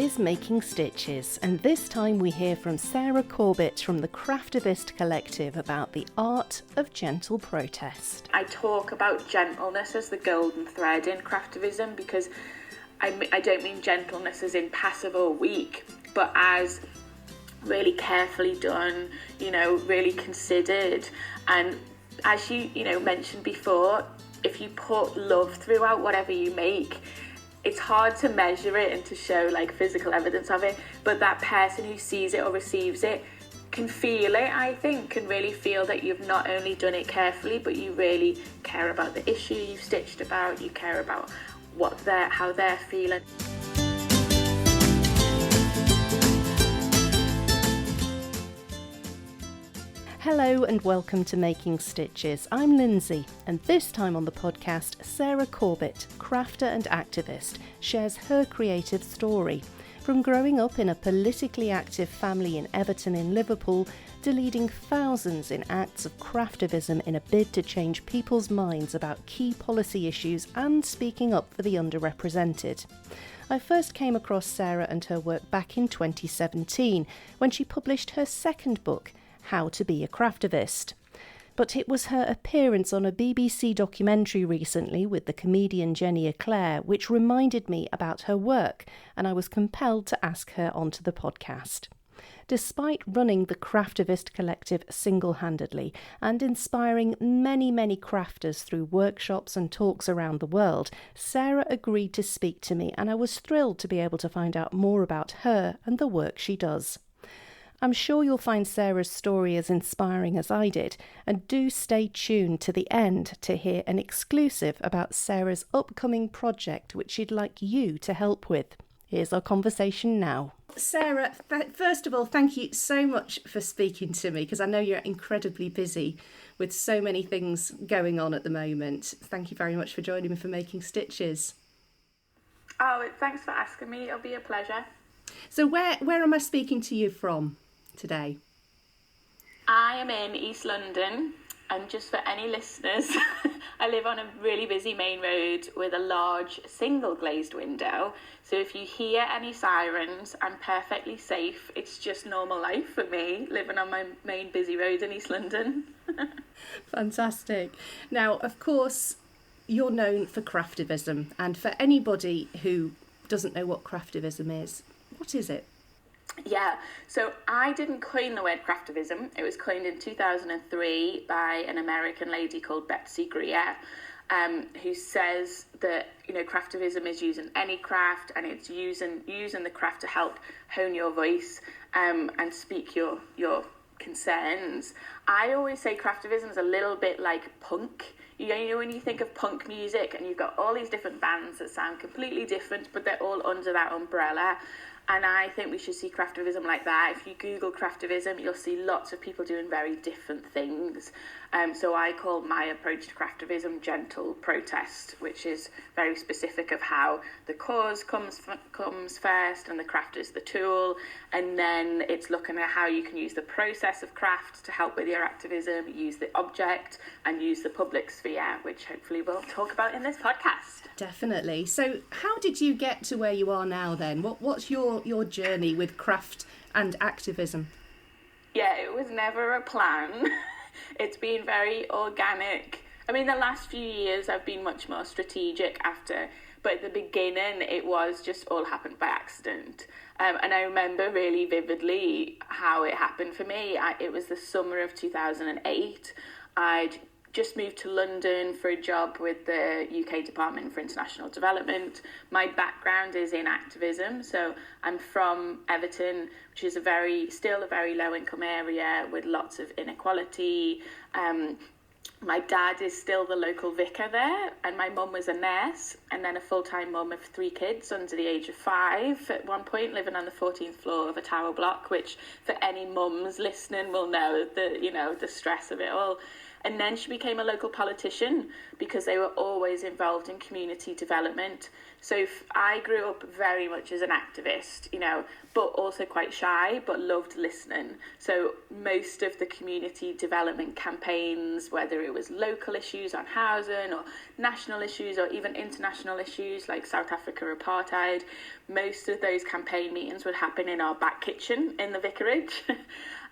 is Making Stitches, and this time we hear from Sarah Corbett from the Craftivist Collective about the art of gentle protest. I talk about gentleness as the golden thread in craftivism because I don't mean gentleness as in passive or weak, but as really carefully done, really considered. And as you mentioned before, if you put love throughout whatever you make, it's hard to measure it and to show like physical evidence of it, but that person who sees it or receives it can feel it, I think, can really feel that you've not only done it carefully, but you really care about the issue you've stitched about, you care about how they're feeling. Hello and welcome to Making Stitches. I'm Lindsay, and this time on the podcast, Sarah Corbett, crafter and activist, shares her creative story. From growing up in a politically active family in Everton in Liverpool to leading thousands in acts of craftivism in a bid to change people's minds about key policy issues and speaking up for the underrepresented. I first came across Sarah and her work back in 2017 when she published her second book, How to Be a Craftivist. But it was her appearance on a BBC documentary recently with the comedian Jenny Eclair which reminded me about her work, and I was compelled to ask her onto the podcast. Despite running the Craftivist Collective single-handedly and inspiring many crafters through workshops and talks around the world, Sarah agreed to speak to me, and I was thrilled to be able to find out more about her and the work she does. I'm sure you'll find Sarah's story as inspiring as I did, and do stay tuned to the end to hear an exclusive about Sarah's upcoming project which she'd like you to help with. Here's our conversation now. Sarah, first of all, thank you so much for speaking to me, because I know you're incredibly busy with so many things going on at the moment. Thank you very much for joining me for Making Stitches. Oh, thanks for asking me. It'll be a pleasure. So where am I speaking to you from today? I am in East London, and just for any listeners, I live on a really busy main road with a large single glazed window. So if you hear any sirens, I'm perfectly safe. It's just normal life for me, living on my main busy road in East London. Fantastic. Now, of course, you're known for craftivism, and for anybody who doesn't know what craftivism is, what is it? Yeah, so I didn't coin the word craftivism. It was coined in 2003 by an American lady called Betsy Greer, who says that, craftivism is using any craft, and it's using the craft to help hone your voice and speak your concerns. I always say craftivism is a little bit like punk. When you think of punk music and you've got all these different bands that sound completely different, but they're all under that umbrella. And I think we should see craftivism like that. If you Google craftivism, you'll see lots of people doing very different things. So I call my approach to craftivism gentle protest, which is very specific of how the cause comes first and the craft is the tool. And then it's looking at how you can use the process of craft to help with your activism, use the object and use the public sphere, which hopefully we'll talk about in this podcast. Definitely. So how did you get to where you are now then? What's your journey with craft and activism? Yeah, it was never a plan. It's been very organic. I mean, the last few years I've been much more strategic but at the beginning it was just all happened by accident. And I remember really vividly how it happened for me. It was the summer of 2008. I'd just moved to London for a job with the UK Department for International Development. My background is in activism, so I'm from Everton, which is still a very low-income area with lots of inequality. My dad is still the local vicar there, and my mum was a nurse, and then a full-time mum of 3 kids under the age of 5 at one point, living on the 14th floor of a tower block, which for any mums listening will know the stress of it all. And then she became a local politician because they were always involved in community development. So I grew up very much as an activist, but also quite shy, but loved listening. So most of the community development campaigns, whether it was local issues on housing or national issues or even international issues like South Africa apartheid, most of those campaign meetings would happen in our back kitchen in the vicarage.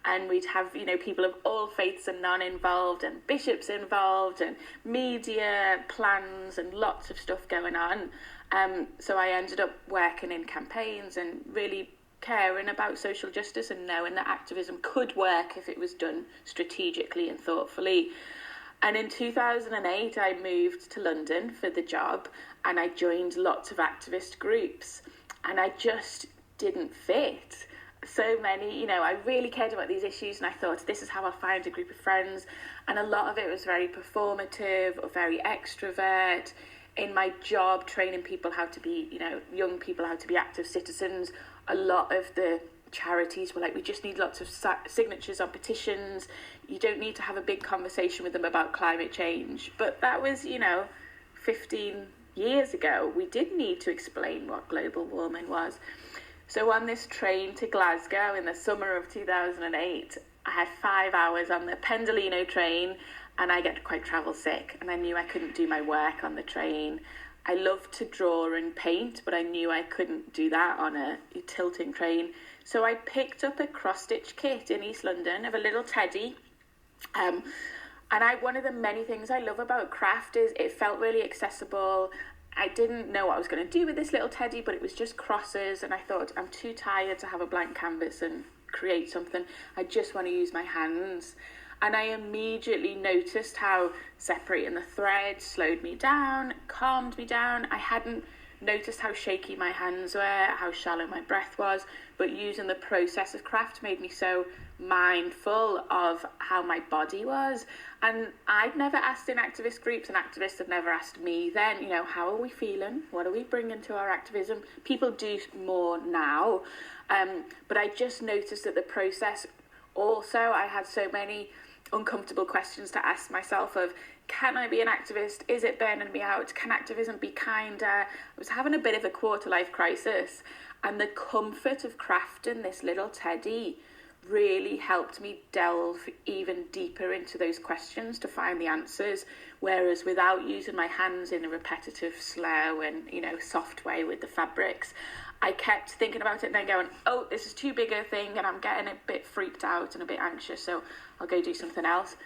And we'd have, people of all faiths and none involved, and bishops involved, and media plans, and lots of stuff going on. So I ended up working in campaigns and really caring about social justice and knowing that activism could work if it was done strategically and thoughtfully. And in 2008, I moved to London for the job, and I joined lots of activist groups, and I just didn't fit. So many, I really cared about these issues, and I thought this is how I'll find a group of friends. And a lot of it was very performative or very extrovert. In my job, training people how to be, young people how to be active citizens, a lot of the charities were like, we just need lots of signatures on petitions. You don't need to have a big conversation with them about climate change. But that was, 15 years ago. We did need to explain what global warming was. So on this train to Glasgow in the summer of 2008, I had 5 hours on the Pendolino train, and I get quite travel sick, and I knew I couldn't do my work on the train. I loved to draw and paint, but I knew I couldn't do that on a tilting train. So I picked up a cross-stitch kit in East London of a little teddy. And one of the many things I love about craft is it felt really accessible. I didn't know what I was going to do with this little teddy, but it was just crosses, and I thought, I'm too tired to have a blank canvas and create something. I just want to use my hands. And I immediately noticed how separating the thread slowed me down, calmed me down. I hadn't noticed how shaky my hands were, how shallow my breath was, but using the process of craft made me so mindful of how my body was. And I'd never asked in activist groups, and activists have never asked me then, how are we feeling? What are we bringing to our activism? People do more now. But I just noticed that the process also, I had so many uncomfortable questions to ask myself of, can I be an activist? Is it burning me out? Can activism be kinder? I was having a bit of a quarter-life crisis, and the comfort of crafting this little teddy really helped me delve even deeper into those questions to find the answers, whereas without using my hands in a repetitive, slow and, soft way with the fabrics, I kept thinking about it and then going, oh, this is too big a thing and I'm getting a bit freaked out and a bit anxious, so I'll go do something else.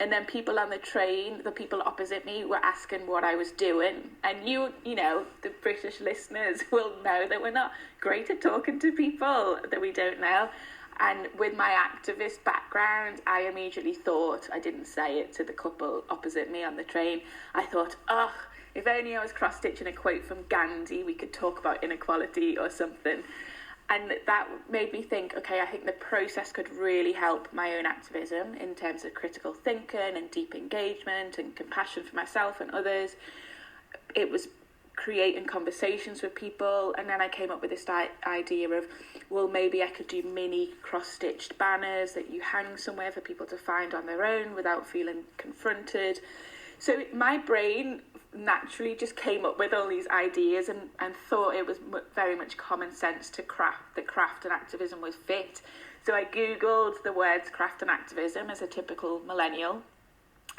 And then people on the train, the people opposite me, were asking what I was doing. And the British listeners will know that we're not great at talking to people that we don't know. And with my activist background, I immediately thought, I didn't say it to the couple opposite me on the train, I thought, if only I was cross-stitching a quote from Gandhi, we could talk about inequality or something. And that made me think, okay, I think the process could really help my own activism in terms of critical thinking and deep engagement and compassion for myself and others. It was creating conversations with people, and then I came up with this idea of, well, maybe I could do mini cross-stitched banners that you hang somewhere for people to find on their own without feeling confronted. So my brain naturally just came up with all these ideas and thought it was very much common sense that craft and activism was fit. So I googled the words craft and activism as a typical millennial,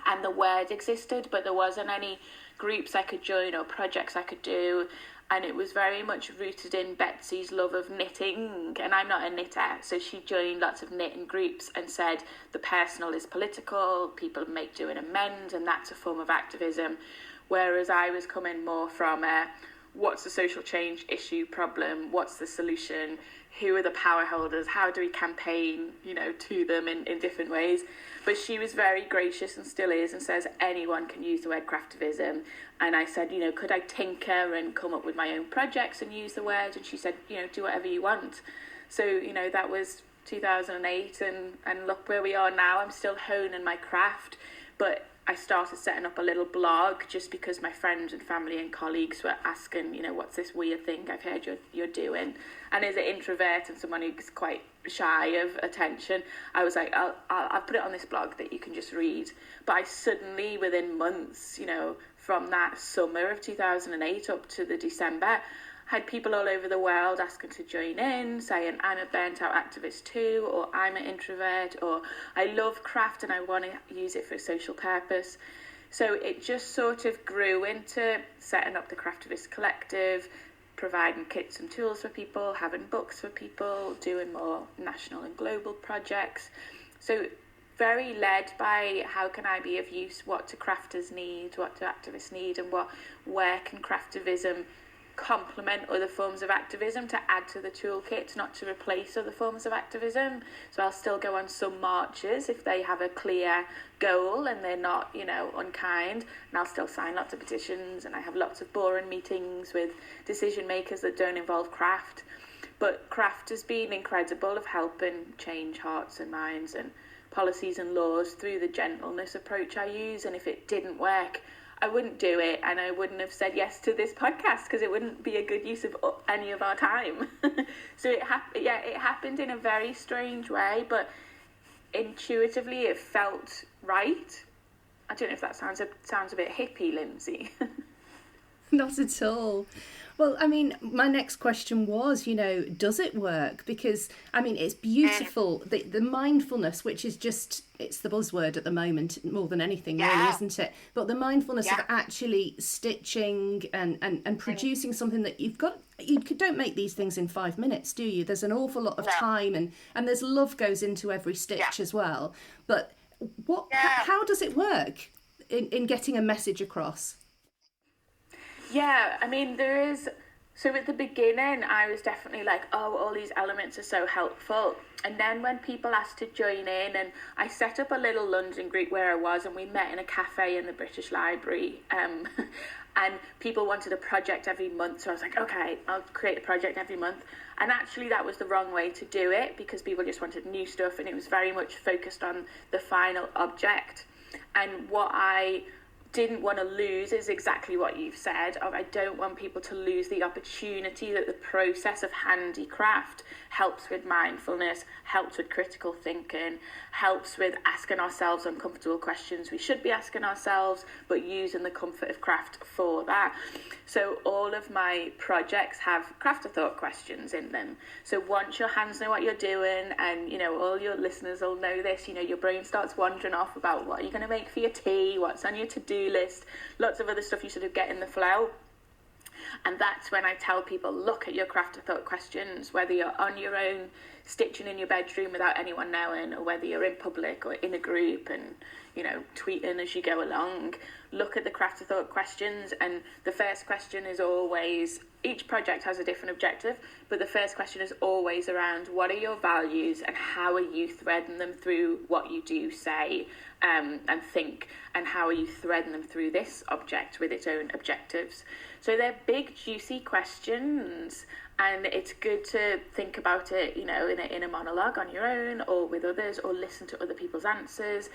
and the word existed, but there wasn't any groups I could join or projects I could do. And it was very much rooted in Betsy's love of knitting, and I'm not a knitter, so she joined lots of knitting groups and said the personal is political, people make, do and amend, and that's a form of activism. Whereas I was coming more from what's the social change issue problem, what's the solution, who are the power holders, how do we campaign, to them in different ways. But she was very gracious and still is, and says anyone can use the word craftivism. And I said, could I tinker and come up with my own projects and use the word? And she said, do whatever you want. So, that was 2008, and look where we are now. I'm still honing my craft, but I started setting up a little blog just because my friends and family and colleagues were asking, what's this weird thing I've heard you're doing? And as an introvert and someone who's quite shy of attention. I was like, I'll put it on this blog that you can just read. But I suddenly, within months, you know, from that summer of 2008 up to the December, had people all over the world asking to join in, saying, I'm a burnt out activist too, or I'm an introvert, or I love craft and I want to use it for a social purpose. So it just sort of grew into setting up the Craftivist Collective, providing kits and tools for people, having books for people, doing more national and global projects. So very led by how can I be of use, what do crafters need, what do activists need, and where can craftivism complement other forms of activism to add to the toolkit, not to replace other forms of activism. So I'll still go on some marches if they have a clear goal and they're not, you know, unkind, and I'll still sign lots of petitions, and I have lots of boring meetings with decision makers that don't involve craft. But craft has been incredible of helping change hearts and minds and policies and laws through the gentleness approach I use. And if it didn't work, I wouldn't do it, and I wouldn't have said yes to this podcast because it wouldn't be a good use of any of our time. So it happened in a very strange way, but intuitively it felt right. I don't know if that sounds a bit hippie, Lindsay. Not at all. Well, I mean, my next question was, you know, does it work? Because, I mean, it's beautiful. The mindfulness, which is just, it's the buzzword at the moment more than anything, really, isn't it? But the mindfulness of actually stitching and producing something that you don't make these things in 5 minutes, do you? There's an awful lot of time and there's love goes into every stitch as well. But how does it work in getting a message across? Yeah, I mean, so at the beginning, I was definitely like, oh, all these elements are so helpful. And then when people asked to join in, and I set up a little London group where I was, and we met in a cafe in the British Library, and people wanted a project every month. So I was like, okay, I'll create a project every month. And actually that was the wrong way to do it, because people just wanted new stuff, and it was very much focused on the final object. And what I didn't want to lose is exactly what you've said. I don't want people to lose the opportunity that the process of handicraft helps with mindfulness, helps with critical thinking, helps with asking ourselves uncomfortable questions we should be asking ourselves, but using the comfort of craft for that. So all of my projects have craft of thought questions in them. So once your hands know what you're doing, and you know, all your listeners will know this, you know, your brain starts wandering off about what are you going to make for your tea, what's on your to-do list, lots of other stuff, you sort of get in the flow. And that's when I tell people, look at your craft of thought questions, whether you're on your own stitching in your bedroom without anyone knowing, or whether you're in public or in a group and, you know, tweeting as you go along. Look at the craft of thought questions, and the first question is always, each project has a different objective, but the first question is always around what are your values and how are you threading them through what you do say and think, and how are you threading them through this object with its own objectives. So they're big, juicy questions, and it's good to think about it, you know, in a monologue on your own or with others, or listen to other people's answers.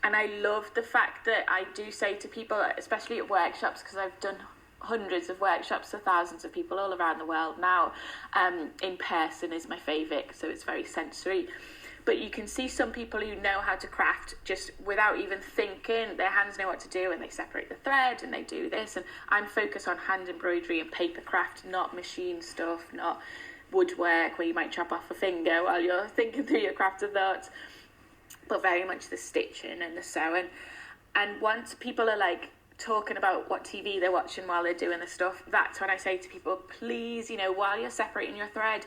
And I love the fact that I do say to people, especially at workshops, because I've done hundreds of workshops to thousands of people all around the world now. In person is my favourite, so it's very sensory. But you can see some people who know how to craft just without even thinking. Their hands know what to do, and they separate the thread and they do this. And I'm focused on hand embroidery and paper craft, not machine stuff, not woodwork where you might chop off a finger while you're thinking through your craft of thoughts, but very much the stitching and the sewing. And once people are like talking about what TV they're watching while they're doing the stuff, that's when I say to people, please, you know, while you're separating your thread,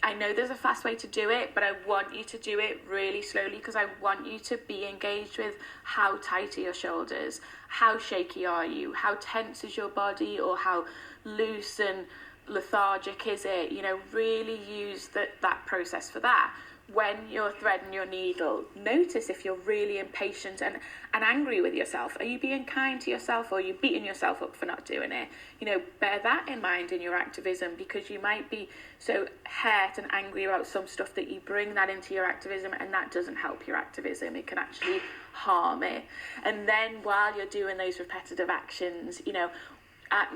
I know there's a fast way to do it, but I want you to do it really slowly, because I want you to be engaged with how tight are your shoulders, how shaky are you, how tense is your body, or how loose and lethargic is it. You know, really use that process for that. When you're threading your needle, notice if you're really impatient and angry with yourself. Are you being kind to yourself, or are you beating yourself up for not doing it? You know, bear that in mind in your activism, because you might be so hurt and angry about some stuff that you bring that into your activism, and that doesn't help your activism. It can actually harm it. And then while you're doing those repetitive actions, you know,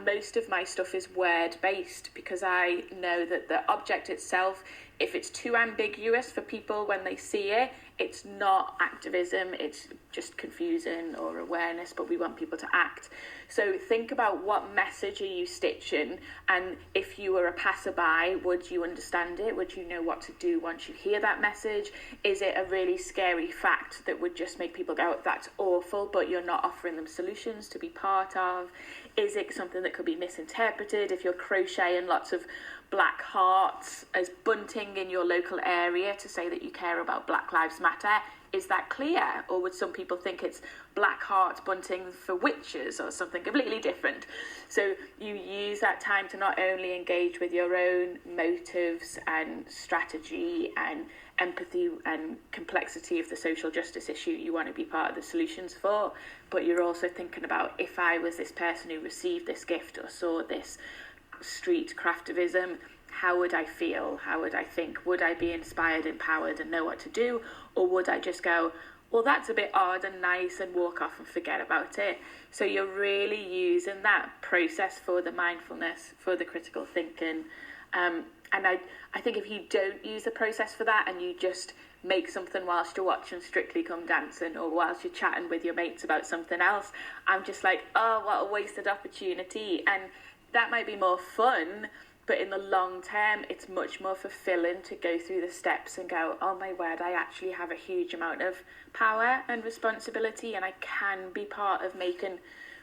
most of my stuff is word based, because I know that the object itself if it's too ambiguous for people when they see it, it's not activism, it's just confusing or awareness, but we want people to act. So think about what message are you stitching, and if you were a passerby, would you understand it? Would you know what to do once you hear that message? Is it a really scary fact that would just make people go, that's awful, but you're not offering them solutions to be part of? Is it something that could be misinterpreted if you're crocheting lots of black hearts as bunting in your local area to say that you care about Black Lives Matter? Is that clear? Or would some people think it's black heart bunting for witches or something completely different? So you use that time to not only engage with your own motives and strategy and empathy and complexity of the social justice issue you want to be part of the solutions for, but you're also thinking about, if I was this person who received this gift or saw this street craftivism, how would I feel? How would I think? Would I be inspired, empowered, and know what to do? Or would I just go, well, that's a bit odd and nice, and walk off and forget about it? So you're really using that process for the mindfulness, for the critical thinking. And I think if you don't use the process for that, and you just make something whilst you're watching Strictly Come Dancing, or whilst you're chatting with your mates about something else, I'm just like, oh, what a wasted opportunity. And that might be more fun, but in the long term, it's much more fulfilling to go through the steps and go, oh my word, I actually have a huge amount of power and responsibility, and I can be part of making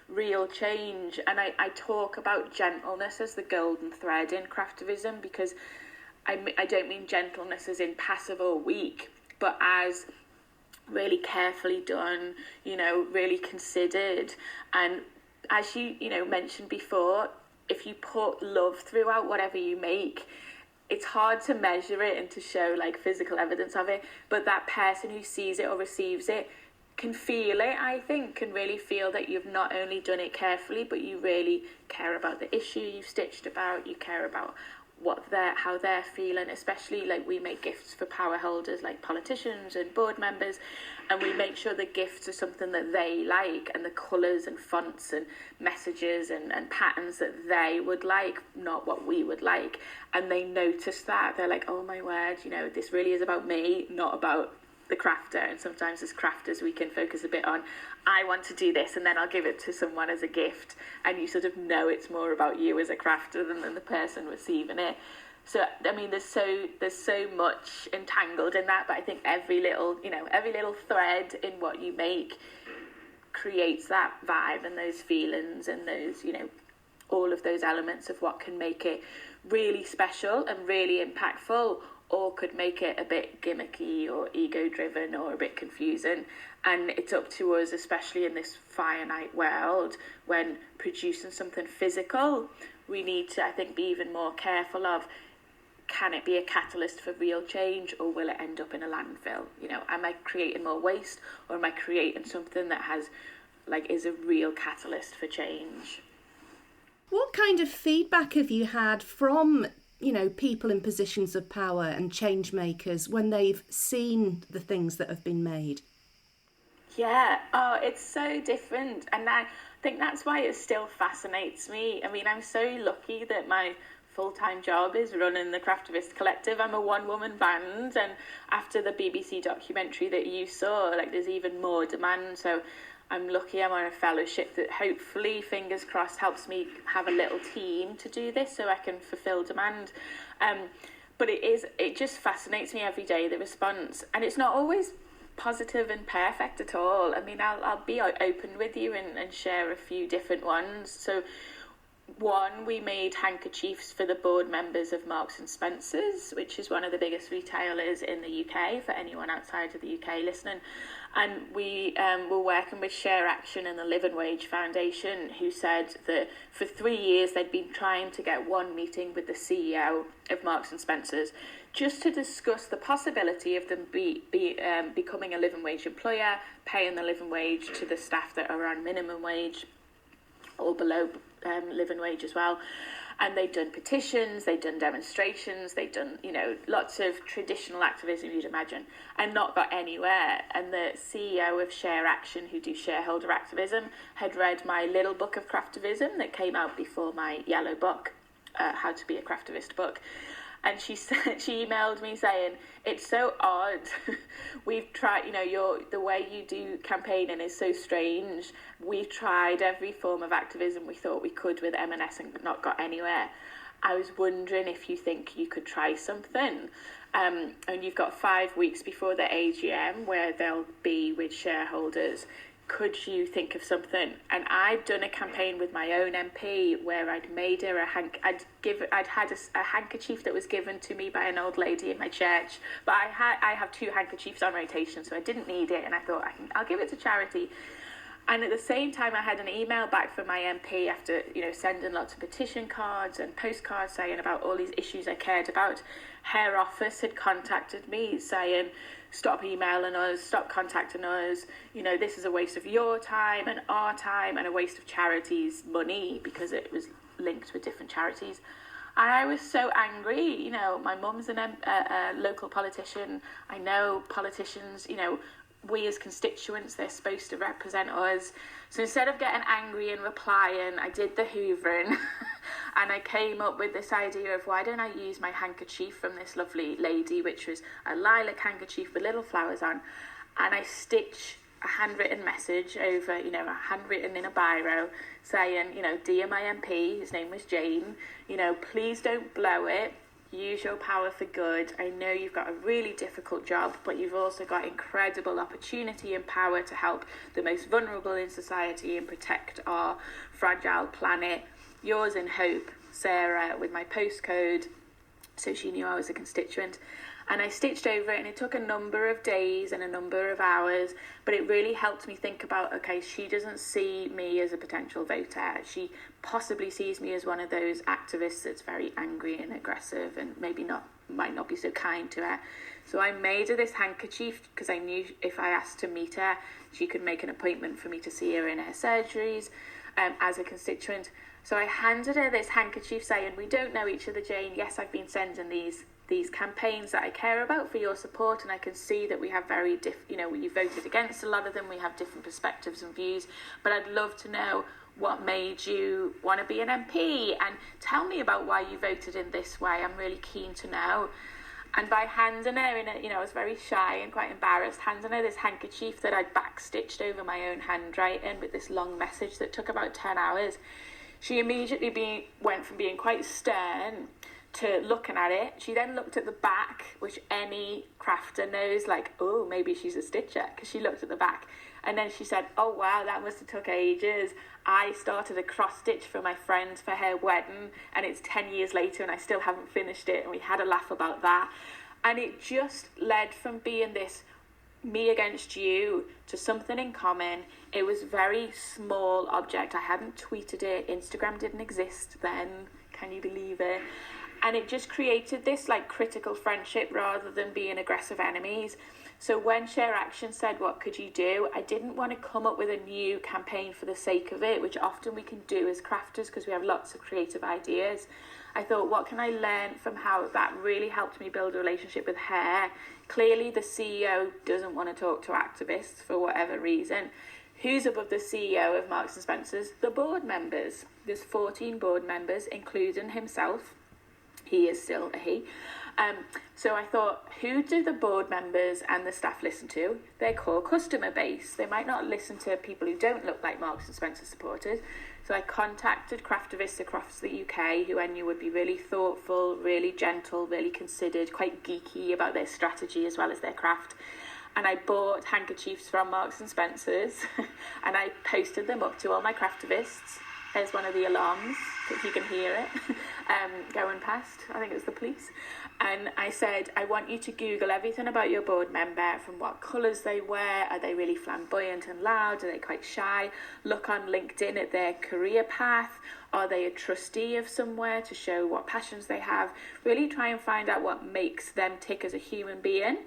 real change. And I talk about gentleness as the golden thread in craftivism, because I don't mean gentleness as in passive or weak, but as really carefully done, really considered. And as you mentioned before, if you put love throughout whatever you make, it's hard to measure it and to show like physical evidence of it, but that person who sees it or receives it can feel it, I think, can really feel that you've not only done it carefully, but you really care about the issue you've stitched about, you care about how they're feeling. Especially like we make gifts for power holders like politicians and board members, and we make sure the gifts are something that they like, and the colours and fonts and messages and patterns that they would like, not what we would like. And they notice that, they're like, oh my word, this really is about me, not about the crafter. And sometimes as crafters we can focus a bit on, I want to do this, and then I'll give it to someone as a gift, and you sort of know it's more about you as a crafter than the person receiving it. So I mean, there's so much entangled in that, but I think every little thread in what you make creates that vibe and those feelings and those, all of those elements of what can make it really special and really impactful, or could make it a bit gimmicky or ego-driven or a bit confusing. And it's up to us, especially in this finite world, when producing something physical, we need to, I think, be even more careful of, can it be a catalyst for real change, or will it end up in a landfill? Am I creating more waste, or am I creating something that is a real catalyst for change? What kind of feedback have you had from people in positions of power and change makers when they've seen the things that have been made? Yeah, it's so different. And I think that's why it still fascinates me. I mean, I'm so lucky that my full-time job is running the Craftivist Collective. I'm a one-woman band, and after the BBC documentary that you saw, there's even more demand. So I'm lucky I'm on a fellowship that hopefully, fingers crossed, helps me have a little team to do this so I can fulfill demand. But it just fascinates me every day, the response. And it's not always positive and perfect at all. I mean, I'll be open with you and share a few different ones. So one, we made handkerchiefs for the board members of Marks and Spencer's, which is one of the biggest retailers in the UK, for anyone outside of the UK listening. And we were working with Share Action and the Living Wage Foundation, who said that for 3 years they'd been trying to get one meeting with the CEO of Marks and Spencer's just to discuss the possibility of them becoming a living wage employer, paying the living wage to the staff that are on minimum wage or below living wage as well. And they'd done petitions, they'd done demonstrations, they'd done, lots of traditional activism you'd imagine, and not got anywhere. And the CEO of Share Action, who do shareholder activism, had read my little book of craftivism that came out before my yellow book, How to Be a Craftivist book. And she emailed me saying, it's so odd. We've tried, the way you do campaigning is so strange. We've tried every form of activism we thought we could with M&S and not got anywhere. I was wondering if you think you could try something. And you've got 5 weeks before the AGM where they'll be with shareholders. Could you think of something? And I'd done a campaign with my own MP where I'd made her I'd had a handkerchief that was given to me by an old lady in my church, but I have 2 handkerchiefs on rotation, so I didn't need it, and I thought I'll give it to charity. And at the same time, I had an email back from my MP after sending lots of petition cards and postcards saying about all these issues I cared about. Her office had contacted me saying, stop emailing us, stop contacting us, this is a waste of your time and our time and a waste of charities' money, because it was linked with different charities. And I was so angry. My mum's a local politician. I know politicians, we as constituents, they're supposed to represent us. So instead of getting angry and replying, I did the hoovering and I came up with this idea of, why don't I use my handkerchief from this lovely lady, which was a lilac handkerchief with little flowers on, and I stitch a handwritten message over, handwritten in a biro saying, dear my MP, his name was Jane, please don't blow it. Use your power for good. I know you've got a really difficult job, but you've also got incredible opportunity and power to help the most vulnerable in society and protect our fragile planet. Yours in hope, Sarah, with my postcode, so she knew I was a constituent. And I stitched over it, and it took a number of days and a number of hours, but it really helped me think about, okay, she doesn't see me as a potential voter. She possibly sees me as one of those activists that's very angry and aggressive and might not be so kind to her. So I made her this handkerchief because I knew if I asked to meet her, she could make an appointment for me to see her in her surgeries as a constituent. So I handed her this handkerchief saying, we don't know each other, Jane. Yes, I've been sending these campaigns that I care about for your support, and I can see that we have very you voted against a lot of them, we have different perspectives and views, but I'd love to know what made you want to be an MP, and tell me about why you voted in this way. I'm really keen to know. And by handing her I was very shy and quite embarrassed, handing her this handkerchief that I'd backstitched over my own handwriting with this long message that took about 10 hours, she immediately went from being quite stern to looking at it. She then looked at the back, which any crafter knows, like, oh, maybe she's a stitcher, because she looked at the back. And then she said, oh, wow, that must have took ages. I started a cross stitch for my friend for her wedding, and it's 10 years later and I still haven't finished it. And we had a laugh about that. And it just led from being this me against you to something in common. It was a very small object. I hadn't tweeted it. Instagram didn't exist then. Can you believe it? And it just created this critical friendship rather than being aggressive enemies. So when Share Action said, what could you do? I didn't want to come up with a new campaign for the sake of it, which often we can do as crafters because we have lots of creative ideas. I thought, what can I learn from how that really helped me build a relationship with her? Clearly, the CEO doesn't want to talk to activists for whatever reason. Who's above the CEO of Marks & Spencer's? The board members. There's 14 board members, including himself. He is still a he. So I thought, who do the board members and the staff listen to? Their core customer base. They might not listen to people who don't look like Marks & Spencer supporters. So I contacted craftivists across the UK who I knew would be really thoughtful, really gentle, really considered, quite geeky about their strategy as well as their craft. And I bought handkerchiefs from Marks & Spencer's and I posted them up to all my craftivists. There's one of the alarms, if you can hear it, going past. I think it was the police. And I said, I want you to Google everything about your board member, from what colours they wear, are they really flamboyant and loud, are they quite shy? Look on LinkedIn at their career path. Are they a trustee of somewhere to show what passions they have? Really try and find out what makes them tick as a human being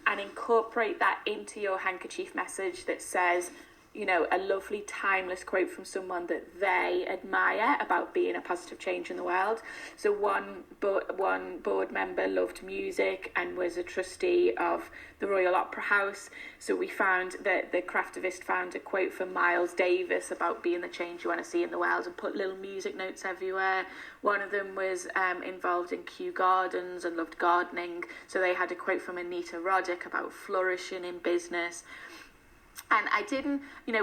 and incorporate that into your handkerchief message that says, a lovely timeless quote from someone that they admire about being a positive change in the world. So one board member loved music and was a trustee of the Royal Opera House. So we found that the Craftivist found a quote from Miles Davis about being the change you want to see in the world and put little music notes everywhere. One of them was involved in Kew Gardens and loved gardening. So they had a quote from Anita Roddick about flourishing in business. And I didn't,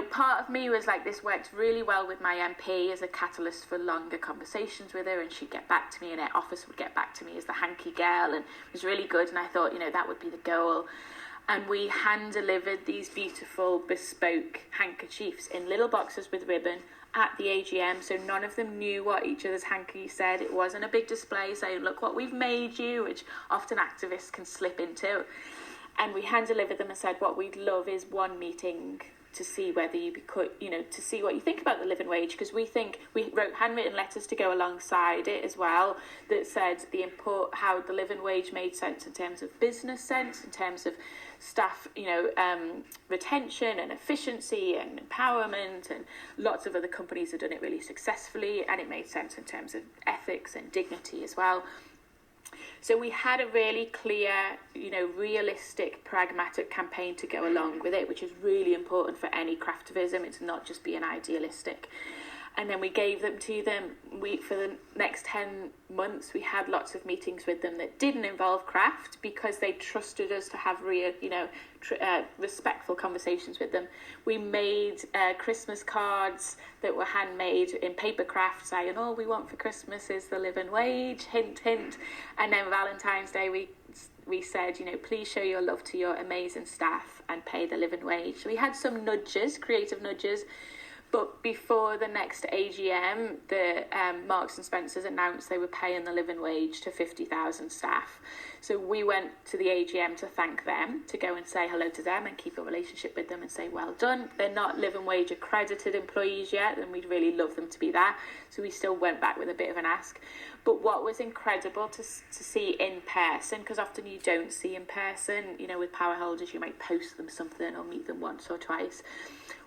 part of me was like, this worked really well with my MP as a catalyst for longer conversations with her, and she'd get back to me, and her office would get back to me as the hanky girl, and it was really good. And I thought, that would be the goal. And we hand-delivered these beautiful bespoke handkerchiefs in little boxes with ribbon at the AGM, so none of them knew what each other's hanky said. It wasn't a big display saying, look what we've made you, which often activists can slip into. And we hand-delivered them and said, what we'd love is one meeting to see whether you could, to see what you think about the living wage, because we wrote handwritten letters to go alongside it as well that said how the living wage made sense in terms of business sense, in terms of staff, retention and efficiency and empowerment, and lots of other companies have done it really successfully, and it made sense in terms of ethics and dignity as well. So we had a really clear, realistic, pragmatic campaign to go along with it, which is really important for any craftivism. It's not just being idealistic. And then we gave them to them. For the next 10 months, we had lots of meetings with them that didn't involve craft, because they trusted us to have real, respectful conversations with them. We made Christmas cards that were handmade in paper craft, saying, all we want for Christmas is the living wage, hint, hint. And then Valentine's Day, we said, please show your love to your amazing staff and pay the living wage. So we had some nudges, creative nudges. But before the next AGM, the Marks and Spencers announced they were paying the living wage to 50,000 staff. So we went to the AGM to thank them, to go and say hello to them and keep a relationship with them and say, well done. They're not living wage accredited employees yet, and we'd really love them to be that. So we still went back with a bit of an ask. But what was incredible to see in person, because often you don't see in person, with power holders, you might post them something or meet them once or twice,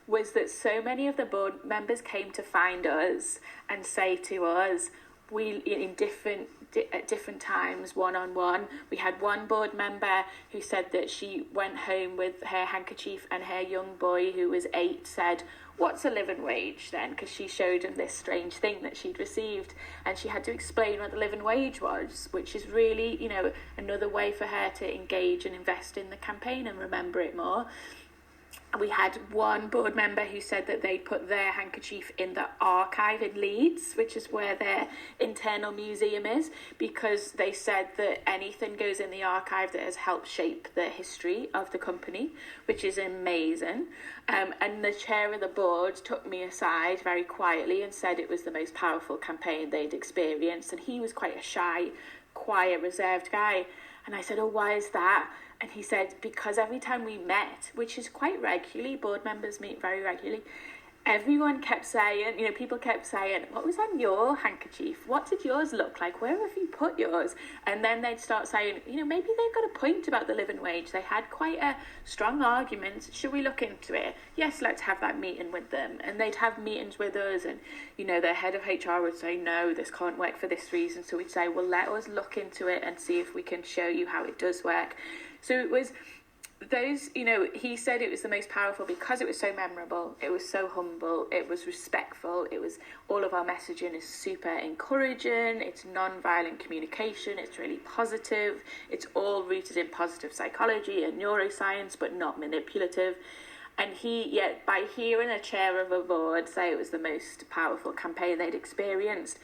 was that so many of the board members came to find us and say to us, at different times, one-on-one, we had one board member who said that she went home with her handkerchief, and her young boy, who was 8, said, what's a living wage then? Because she showed him this strange thing that she'd received, and she had to explain what the living wage was, which is really, another way for her to engage and invest in the campaign and remember it more. We had one board member who said that they put their handkerchief in the archive in Leeds, which is where their internal museum is, because they said that anything goes in the archive that has helped shape the history of the company, which is amazing. And the chair of the board took me aside very quietly and said it was the most powerful campaign they'd experienced. And he was quite a shy, quiet, reserved guy. And I said, oh, why is that? And he said, because every time we met, which is quite regularly, board members meet very regularly, everyone kept saying, people kept saying, what was on your handkerchief? What did yours look like? Where have you put yours? And then they'd start saying, maybe they've got a point about the living wage. They had quite a strong argument. Should we look into it? Yes, let's have that meeting with them. And they'd have meetings with us, and, their head of HR would say, no, this can't work for this reason. So we'd say, well, let us look into it and see if we can show you how it does work. So it was those, he said it was the most powerful because it was so memorable, it was so humble, it was respectful, it was, all of our messaging is super encouraging, it's non-violent communication, it's really positive, it's all rooted in positive psychology and neuroscience, but not manipulative. And by hearing a chair of a board say it was the most powerful campaign they'd experienced,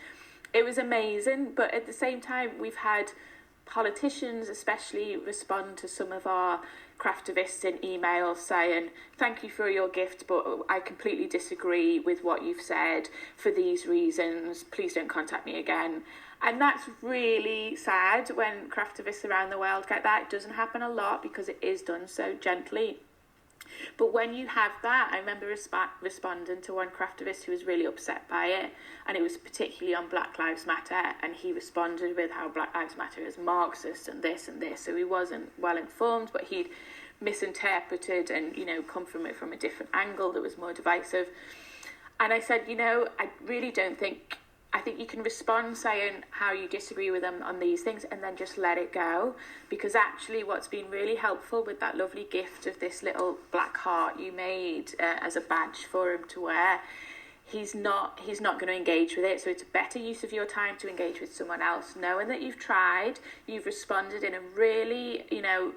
it was amazing. But at the same time, we've had politicians especially respond to some of our craftivists in emails saying, thank you for your gift, but I completely disagree with what you've said for these reasons, please don't contact me again. And that's really sad when craftivists around the world get that. It doesn't happen a lot because it is done so gently. But when you have that, I remember responding to one craftivist who was really upset by it, and it was particularly on Black Lives Matter, and he responded with how Black Lives Matter is Marxist and this, so he wasn't well informed, but he'd misinterpreted and, come from it from a different angle that was more divisive. And I said, I really don't think, I think you can respond saying how you disagree with them on these things and then just let it go. Because actually what's been really helpful with that lovely gift of this little black heart you made as a badge for him to wear, he's not going to engage with it. So it's a better use of your time to engage with someone else, knowing that you've tried, you've responded in a really,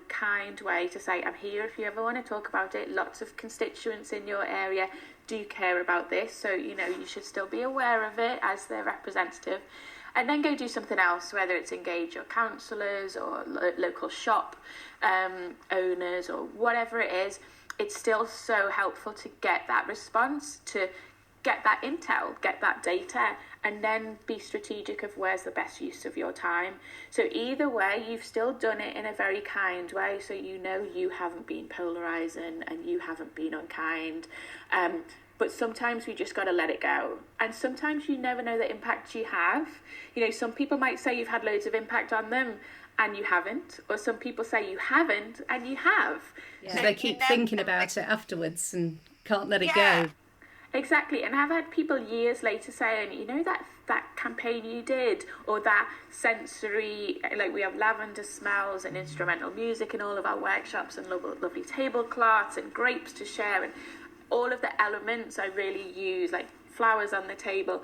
kind way to say, I'm here if you ever want to talk about it. Lots of constituents in your area do care about this, so you should still be aware of it as their representative, and then go do something else, whether it's engage your councillors or local shop owners or whatever it is. It's still so helpful to get that response, to get that intel, get that data, and then be strategic of where's the best use of your time. So either way, you've still done it in a very kind way, so you haven't been polarising and you haven't been unkind. But sometimes we just got to let it go. And sometimes you never know the impact you have. Some people might say you've had loads of impact on them and you haven't. Or some people say you haven't and you have. Yeah. So they keep thinking about it afterwards and can't let it go. Exactly. And I've had people years later saying, that campaign you did, or that sensory, like we have lavender smells and instrumental music in all of our workshops and lovely tablecloths and grapes to share and all of the elements I really use, like flowers on the table.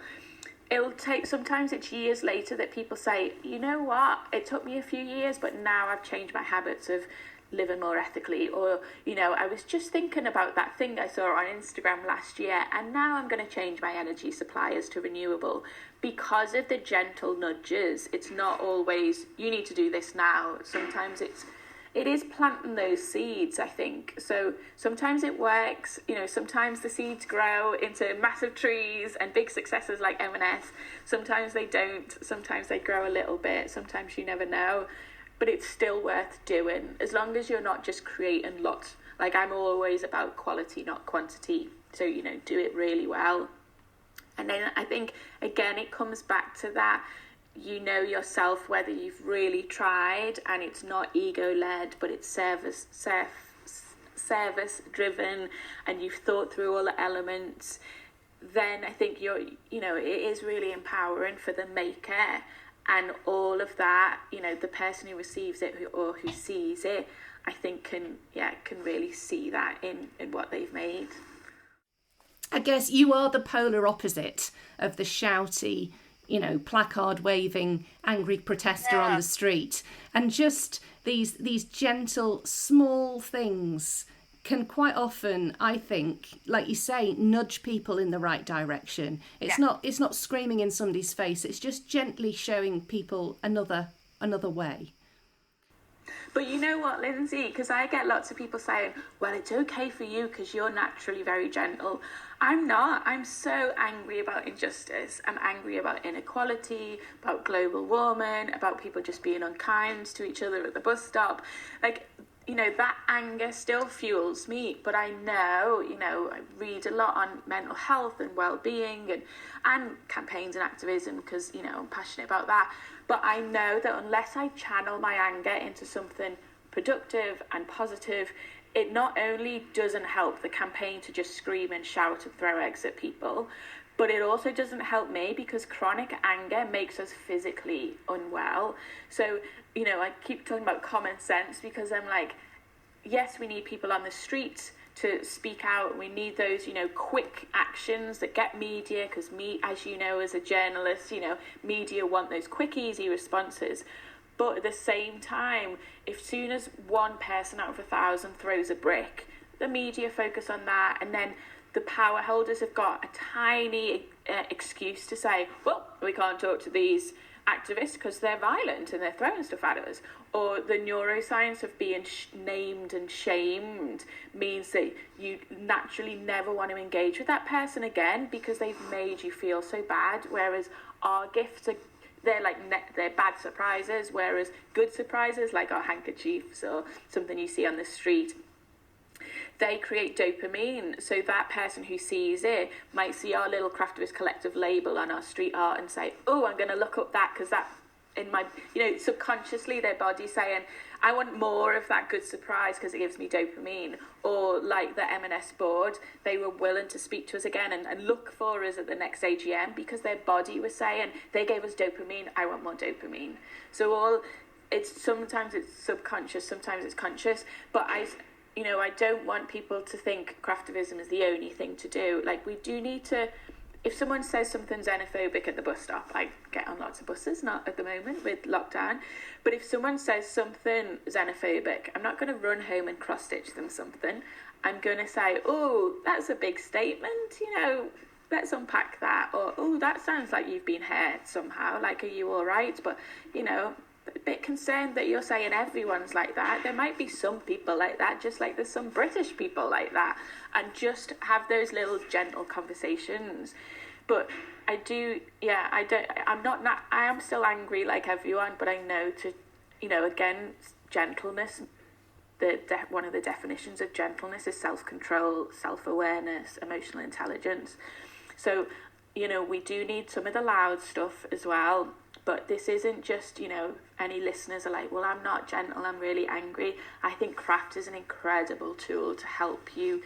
Sometimes it's years later that people say, you know what, it took me a few years, but now I've changed my habits of living more ethically, or I was just thinking about that thing I saw on Instagram last year and now I'm going to change my energy suppliers to renewable because of the gentle nudges. It's not always you need to do this now. Sometimes it is planting those seeds, I think. So sometimes it works, sometimes the seeds grow into massive trees and big successes like M&S. Sometimes they don't, sometimes they grow a little bit, sometimes you never know. But it's still worth doing, as long as you're not just creating lots. Like, I'm always about quality, not quantity. So, do it really well. And then I think, again, it comes back to that, yourself, whether you've really tried and it's not ego-led, but it's service-driven and you've thought through all the elements, then I think it is really empowering for the maker. And all of that, the person who receives it or who sees it, I think can really see that in what they've made. I guess you are the polar opposite of the shouty, placard waving, angry protester on the street. And just these gentle, small things can quite often, I think, like you say, nudge people in the right direction. It's not screaming in somebody's face. It's just gently showing people another way. But you know what, Lindsay? Because I get lots of people saying, well, it's okay for you because you're naturally very gentle. I'm not. I'm so angry about injustice. I'm angry about inequality, about global warming, about people just being unkind to each other at the bus stop. That anger still fuels me, but I know, I read a lot on mental health and well-being and campaigns and activism because, I'm passionate about that. But I know that unless I channel my anger into something productive and positive, it not only doesn't help the campaign to just scream and shout and throw eggs at people, but it also doesn't help me because chronic anger makes us physically unwell. So, I keep talking about common sense because I'm like, yes, we need people on the street to speak out. We need those, quick actions that get media because as you know, as a journalist, media want those quick, easy responses. But at the same time, if soon as one person out of 1,000 throws a brick, the media focus on that, and then the power holders have got a tiny excuse to say, well, we can't talk to these activists because they're violent and they're throwing stuff at us. Or the neuroscience of being named and shamed means that you naturally never want to engage with that person again because they've made you feel so bad. Whereas our gifts they're bad surprises, whereas good surprises like our handkerchiefs or something you see on the street, they create dopamine. So that person who sees it might see our little Craftivist Collective label on our street art and say, oh, I'm going to look up that because that in my, subconsciously their body saying, I want more of that good surprise because it gives me dopamine. Or like the M&S board, they were willing to speak to us again and look for us at the next AGM because their body was saying, they gave us dopamine, I want more dopamine. So sometimes it's subconscious, sometimes it's conscious, but I don't want people to think craftivism is the only thing to do. Like, we do need to, if someone says something xenophobic at the bus stop, I get on lots of buses, not at the moment with lockdown, but if someone says something xenophobic, I'm not going to run home and cross-stitch them something. I'm going to say, oh, that's a big statement, let's unpack that. Or, oh, that sounds like you've been hurt somehow, like, are you all right? But, a bit concerned that you're saying everyone's like that. There might be some people like that, just like there's some British people like that, and just have those little gentle conversations. But I am still angry like everyone, but I know to, again, gentleness, one of the definitions of gentleness is self-control, self-awareness, emotional intelligence. So, we do need some of the loud stuff as well. But this isn't just, any listeners are like, well, I'm not gentle, I'm really angry. I think craft is an incredible tool to help you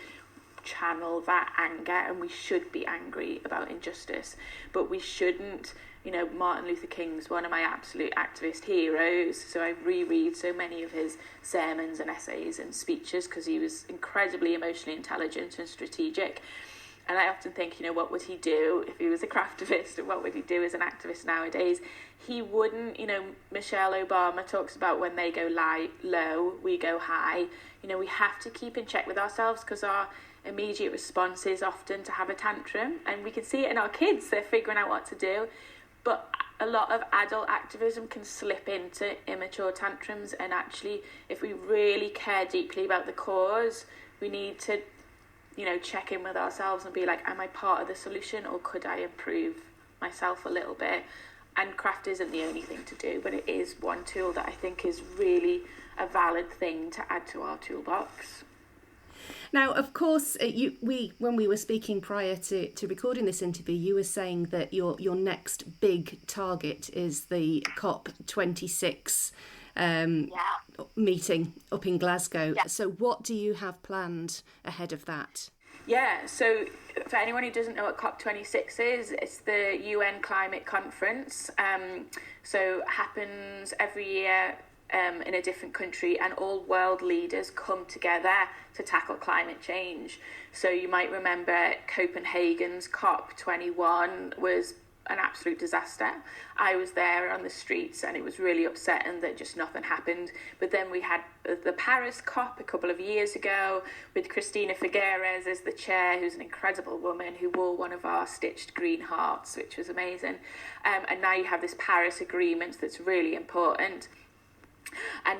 channel that anger, and we should be angry about injustice. But we shouldn't, Martin Luther King's one of my absolute activist heroes. So I reread so many of his sermons and essays and speeches because he was incredibly emotionally intelligent and strategic. And I often think, what would he do if he was a craftivist, and what would he do as an activist nowadays? He wouldn't, Michelle Obama talks about when they go low, we go high. We have to keep in check with ourselves because our immediate response is often to have a tantrum. And we can see it in our kids, they're figuring out what to do. But a lot of adult activism can slip into immature tantrums. And actually, if we really care deeply about the cause, we need to check in with ourselves and be like, am I part of the solution, or could I improve myself a little bit? And craft isn't the only thing to do, but it is one tool that I think is really a valid thing to add to our toolbox. Now, of course, when we were speaking prior to recording this interview, you were saying that your next big target is the COP26 meeting up in Glasgow. Yeah. So what do you have planned ahead of that? Yeah, so for anyone who doesn't know what COP26 is, it's the UN Climate Conference. So it happens every year in a different country, and all world leaders come together to tackle climate change. So you might remember Copenhagen's COP21 was an absolute disaster. I was there on the streets and it was really upsetting that just nothing happened. But then we had the Paris COP a couple of years ago with Cristina Figueres as the chair, who's an incredible woman who wore one of our stitched green hearts, which was amazing. And now you have this Paris Agreement that's really important. And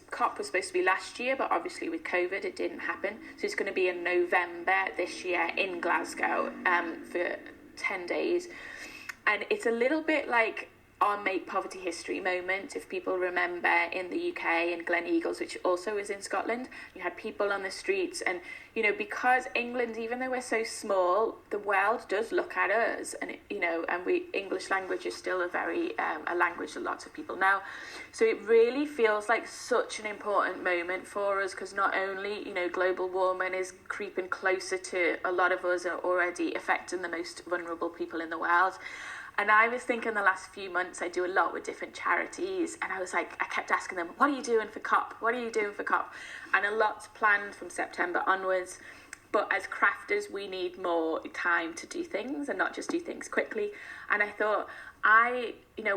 COP was supposed to be last year, but obviously with COVID it didn't happen. So it's going to be in November this year in Glasgow for 10 days. And it's a little bit like our Make Poverty History moment, if people remember, in the UK, in Glen Eagles, which also is in Scotland. You had people on the streets, and because England, even though we're so small, the world does look at us, and English language is still a language that lots of people know. So it really feels like such an important moment for us, because not only global warming is creeping closer to a lot of us, are already affecting the most vulnerable people in the world. And I was thinking the last few months, I do a lot with different charities, and I kept asking them, what are you doing for COP? What are you doing for COP? And a lot's planned from September onwards. But as crafters, we need more time to do things and not just do things quickly. And I thought,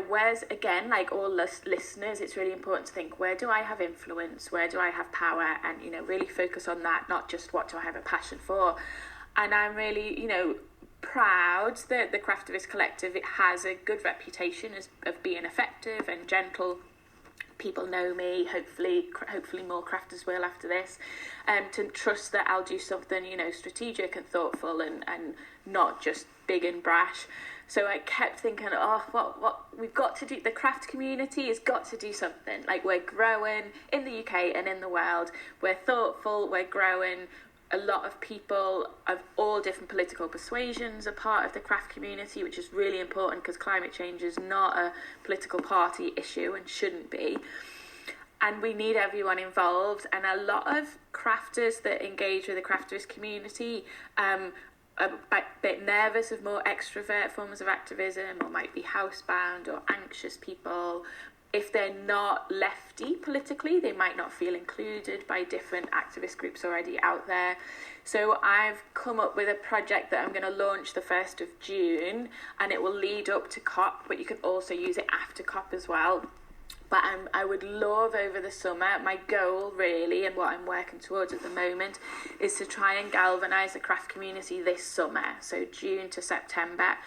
where's, again, like all listeners, it's really important to think, where do I have influence? Where do I have power? And, really focus on that, not just what do I have a passion for? And I'm really, proud that the Craftivist Collective, it has a good reputation of being effective and gentle. People know me, hopefully more crafters will after this, to trust that I'll do something, strategic and thoughtful and not just big and brash. So I kept thinking, what we've got to do, the craft community has got to do something. Like, we're growing in the UK and in the world, we're thoughtful, we're growing, a lot of people of all different political persuasions are part of the craft community, which is really important because climate change is not a political party issue and shouldn't be. And we need everyone involved. And a lot of crafters that engage with the Craftivist community are a bit nervous of more extrovert forms of activism, or might be housebound or anxious people. If they're not lefty politically, they might not feel included by different activist groups already out there. So I've come up with a project that I'm going to launch the 1st of June, and it will lead up to COP, but you can also use it after COP as well. But I would love over the summer, my goal really, and what I'm working towards at the moment, is to try and galvanise the craft community this summer, so June to September,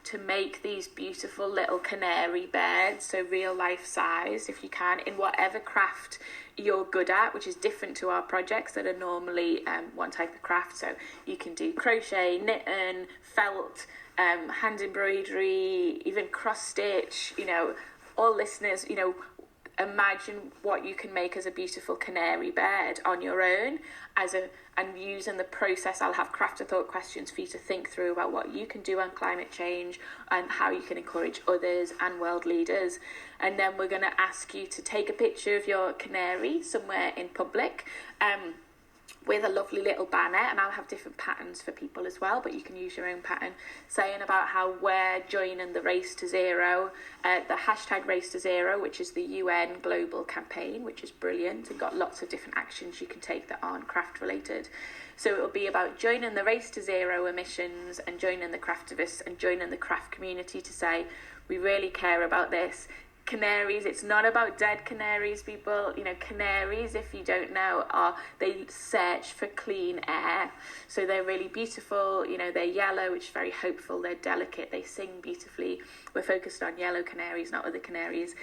to make these beautiful little canary birds, so real life size if you can, in whatever craft you're good at, which is different to our projects that are normally one type of craft. So you can do crochet, knitting, felt, hand embroidery, even cross stitch. All listeners, imagine what you can make as a beautiful canary bird on your own, and using the process. I'll have craft of thought questions for you to think through about what you can do on climate change and how you can encourage others and world leaders. And then we're going to ask you to take a picture of your canary somewhere in public, with a lovely little banner, and I'll have different patterns for people as well, but you can use your own pattern, saying about how we're joining the Race to Zero, the hashtag Race to Zero, which is the UN global campaign, which is brilliant and got lots of different actions you can take that aren't craft related. So it'll be about joining the Race to Zero emissions and joining the craftivists and joining the craft community to say, we really care about this. Canaries, it's not about dead canaries, people. Canaries, if you don't know, they search for clean air. So they're really beautiful. They're yellow, which is very hopeful. They're delicate. They sing beautifully. We're focused on yellow canaries, not other canaries.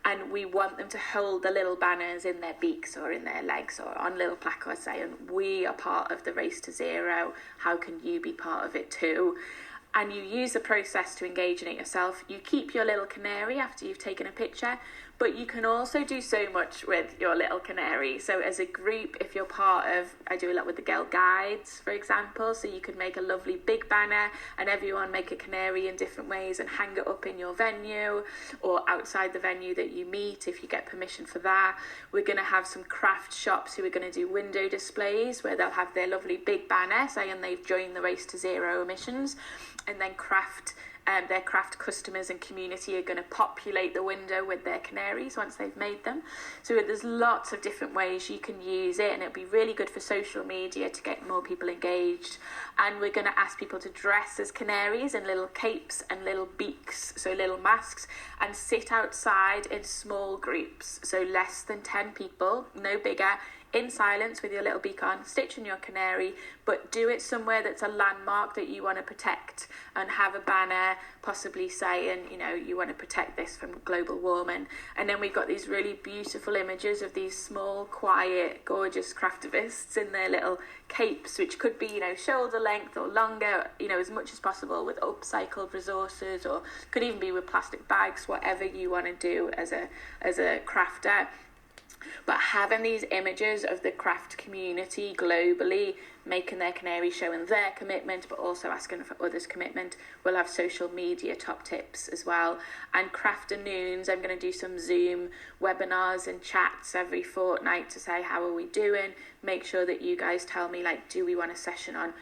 And we want them to hold the little banners in their beaks or in their legs or on little placards saying, we are part of the Race to Zero. How can you be part of it too? And you use the process to engage in it yourself. You keep your little canary after you've taken a picture, but you can also do so much with your little canary. So as a group, if you're part of, I do a lot with the Girl Guides, for example, so you could make a lovely big banner and everyone make a canary in different ways and hang it up in your venue or outside the venue that you meet if you get permission for that. We're going to have some craft shops who are going to do window displays where they'll have their lovely big banner saying they've joined the Race to Zero emissions, and then their craft customers and community are going to populate the window with their canaries once they've made them. So there's lots of different ways you can use it, and it'll be really good for social media to get more people engaged. And we're going to ask people to dress as canaries in little capes and little beaks, so little masks, and sit outside in small groups, so less than 10 people, no bigger, in silence with your little beak on, stitching your canary, but do it somewhere that's a landmark that you want to protect, and have a banner possibly saying, you want to protect this from global warming. And then we've got these really beautiful images of these small, quiet, gorgeous craftivists in their little capes, which could be, shoulder length or longer, as much as possible, with upcycled resources, or could even be with plastic bags, whatever you want to do as a crafter. But having these images of the craft community globally making their canary, showing their commitment, but also asking for others' commitment. We'll have social media top tips as well. And Crafternoons, I'm going to do some Zoom webinars and chats every fortnight to say, how are we doing? Make sure that you guys tell me, do we want a session on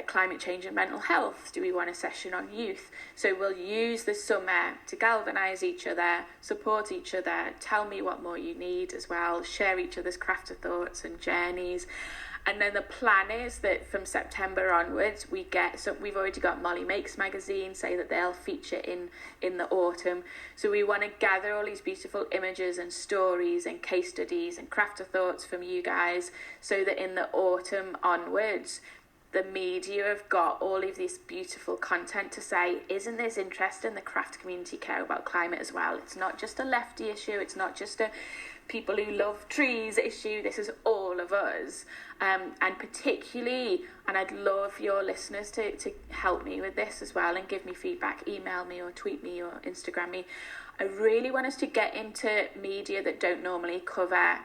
climate change and mental health? Do we want a session on youth? So we'll use the summer to galvanise each other, support each other, tell me what more you need as well, share each other's craft of thoughts and journeys. And then the plan is that from September onwards, we've already got Molly Makes magazine, say that they'll feature in the autumn. So we want to gather all these beautiful images and stories and case studies and craft of thoughts from you guys, so that in the autumn onwards, the media have got all of this beautiful content to say, isn't this interesting? The craft community care about climate as well. It's not just a lefty issue. It's not just a people who love trees issue. This is all of us. And particularly, and I'd love your listeners to help me with this as well and give me feedback, email me or tweet me or Instagram me. I really want us to get into media that don't normally cover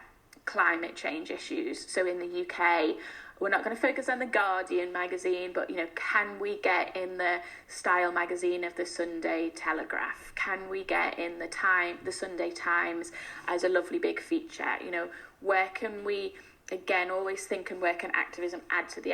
climate change issues. So in the UK, we're not going to focus on the Guardian magazine, but, you know, can we get in the style magazine of the Sunday Telegraph? Can we get in the Sunday Times as a lovely big feature? You know, where can we, again, always thinking, where can craftivism add to the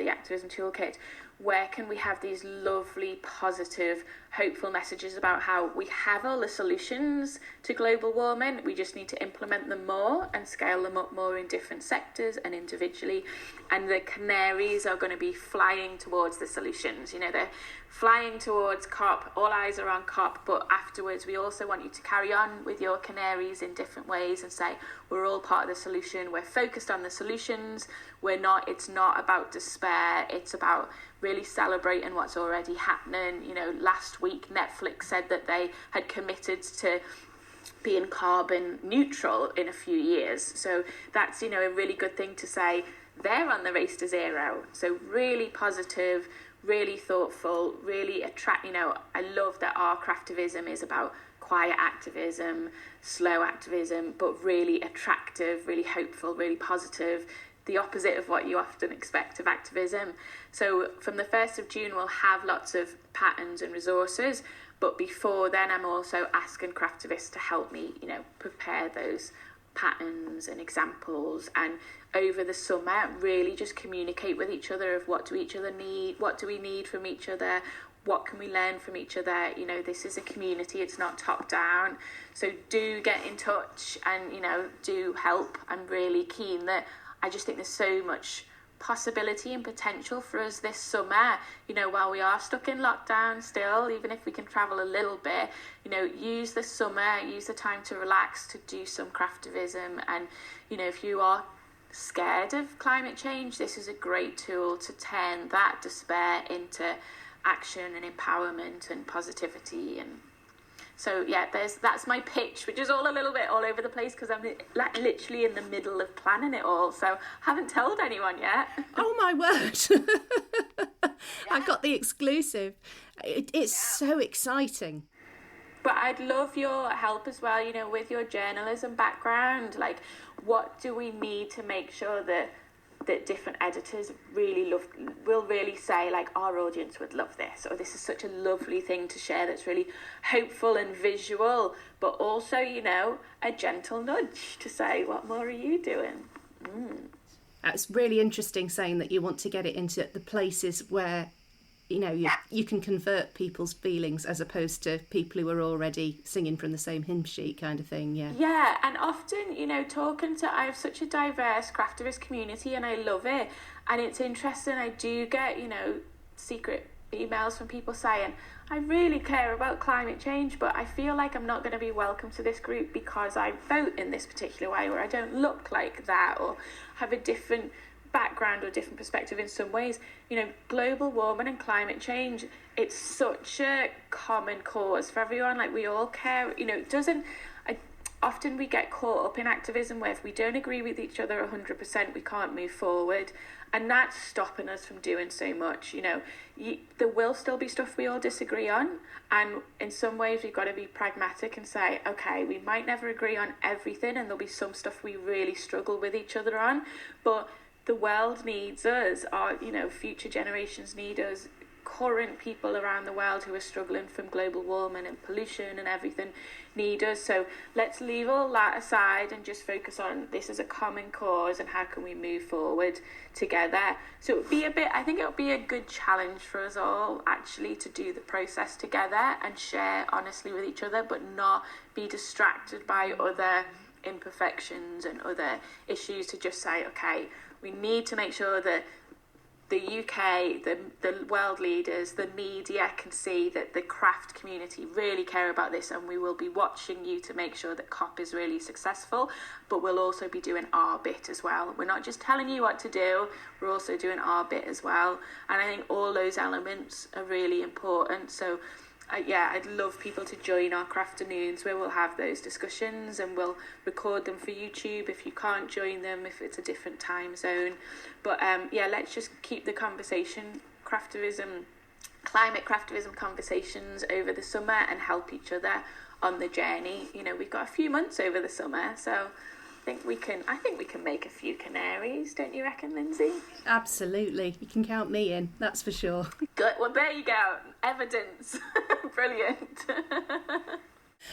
activism toolkit? Where can we have these lovely, positive, hopeful messages about how we have all the solutions to global warming, we just need to implement them more and scale them up more in different sectors and individually, and the canaries are going to be flying towards the solutions. You know, they're flying towards COP, all eyes are on COP, but afterwards we also want you to carry on with your canaries in different ways and say, we're all part of the solution, we're focused on the solutions, it's not about despair, it's about really celebrating what's already happening. You know, last week Netflix said that they had committed to being carbon neutral in a few years. So that's, you know, a really good thing to say. They're on the race to zero. So really positive, really thoughtful, really you know, I love that our craftivism is about quiet activism, slow activism, but really attractive, really hopeful, really positive, the opposite of what you often expect of activism. So from the 1st of June, we'll have lots of patterns and resources, but before then, I'm also asking craftivists to help me, you know, prepare those patterns and examples, and over the summer, really just communicate with each other of what do each other need, what do we need from each other, what can we learn from each other. You know, this is a community, it's not top down, so do get in touch and, you know, do help. I'm really keen that I just think there's so much possibility and potential for us this summer, you know, while we are stuck in lockdown still, even if we can travel a little bit, you know, use the summer, use the time to relax, to do some craftivism. And, you know, if you are scared of climate change, this is a great tool to turn that despair into action and empowerment and positivity. And so yeah, that's my pitch, which is all a little bit all over the place because I'm literally in the middle of planning it all, so haven't told anyone yet. Oh my word. I got the exclusive. It's so exciting. But I'd love your help as well, you know, with your journalism background. Like, what do we need to make sure that different editors will really say, like, our audience would love this, or this is such a lovely thing to share that's really hopeful and visual, but also, you know, a gentle nudge to say, what more are you doing? It's really interesting saying that you want to get it into the places where, you know, you can convert people's feelings as opposed to people who are already singing from the same hymn sheet kind of thing. Yeah, and often, you know, I have such a diverse craftivist community and I love it, and it's interesting, I do get, you know, secret emails from people saying, I really care about climate change, but I feel like I'm not going to be welcome to this group because I vote in this particular way, or I don't look like that, or have a different background or different perspective in some ways. You know, global warming and climate change, it's such a common cause for everyone. Like, we all care. You know, often we get caught up in activism where if we don't agree with each other 100%, we can't move forward, and that's stopping us from doing so much. You know, there will still be stuff we all disagree on, and in some ways we've got to be pragmatic and say, okay, we might never agree on everything, and there'll be some stuff we really struggle with each other on, but the world needs us. Our, you know, future generations need us. Current people around the world who are struggling from global warming and pollution and everything need us. So let's leave all that aside and just focus on this as a common cause and how can we move forward together. So it would be I think it would be a good challenge for us all actually to do the process together and share honestly with each other, but not be distracted by other imperfections and other issues, to just say, okay, we need to make sure that the UK, the world leaders, the media can see that the craft community really care about this, and we will be watching you to make sure that COP is really successful, but we'll also be doing our bit as well. We're not just telling you what to do, we're also doing our bit as well. And I think all those elements are really important. So I'd love people to join our Crafternoons where we'll have those discussions, and we'll record them for YouTube if you can't join them, if it's a different time zone. But let's just keep the conversation, climate craftivism conversations over the summer, and help each other on the journey. You know, we've got a few months over the summer, so think we can make a few canaries, don't you reckon, Lindsay? Absolutely. You can count me in, that's for sure. Good. Well, there you go. Evidence. Brilliant.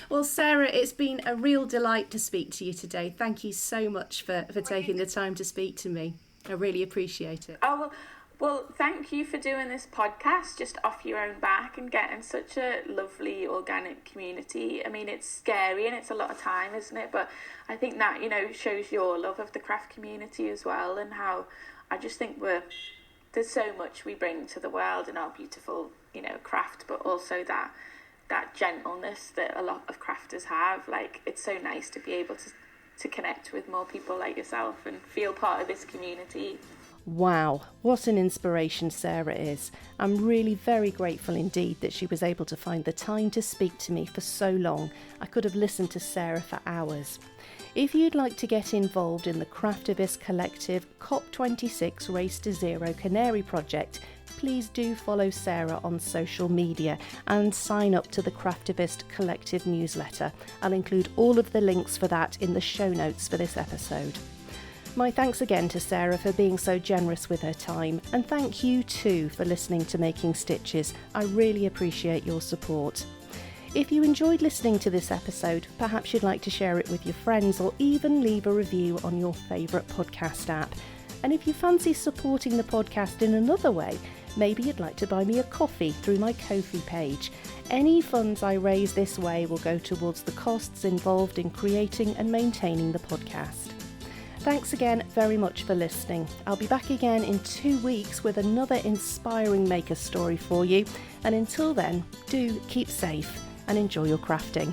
Well, Sarah, it's been a real delight to speak to you today. Thank you so much for taking the time to speak to me. I really appreciate it. Oh, well, thank you for doing this podcast just off your own back and getting such a lovely organic community. I mean, it's scary and it's a lot of time, isn't it? But I think that, shows your love of the craft community as well, and how I just think there's so much we bring to the world in our beautiful, craft, but also that gentleness that a lot of crafters have. Like, it's so nice to be able to connect with more people like yourself and feel part of this community. Wow, what an inspiration Sarah is. I'm really very grateful indeed that she was able to find the time to speak to me for so long. I could have listened to Sarah for hours. If you'd like to get involved in the Craftivist Collective COP26 Race to Zero Canary project, please do follow Sarah on social media and sign up to the Craftivist Collective newsletter. I'll include all of the links for that in the show notes for this episode. My thanks again to Sarah for being so generous with her time, and thank you too for listening to Making Stitches. I really appreciate your support. If you enjoyed listening to this episode, perhaps you'd like to share it with your friends or even leave a review on your favourite podcast app. And if you fancy supporting the podcast in another way, maybe you'd like to buy me a coffee through my Ko-fi page. Any funds I raise this way will go towards the costs involved in creating and maintaining the podcast. Thanks again very much for listening. I'll be back again in 2 weeks with another inspiring maker story for you. And until then, do keep safe and enjoy your crafting.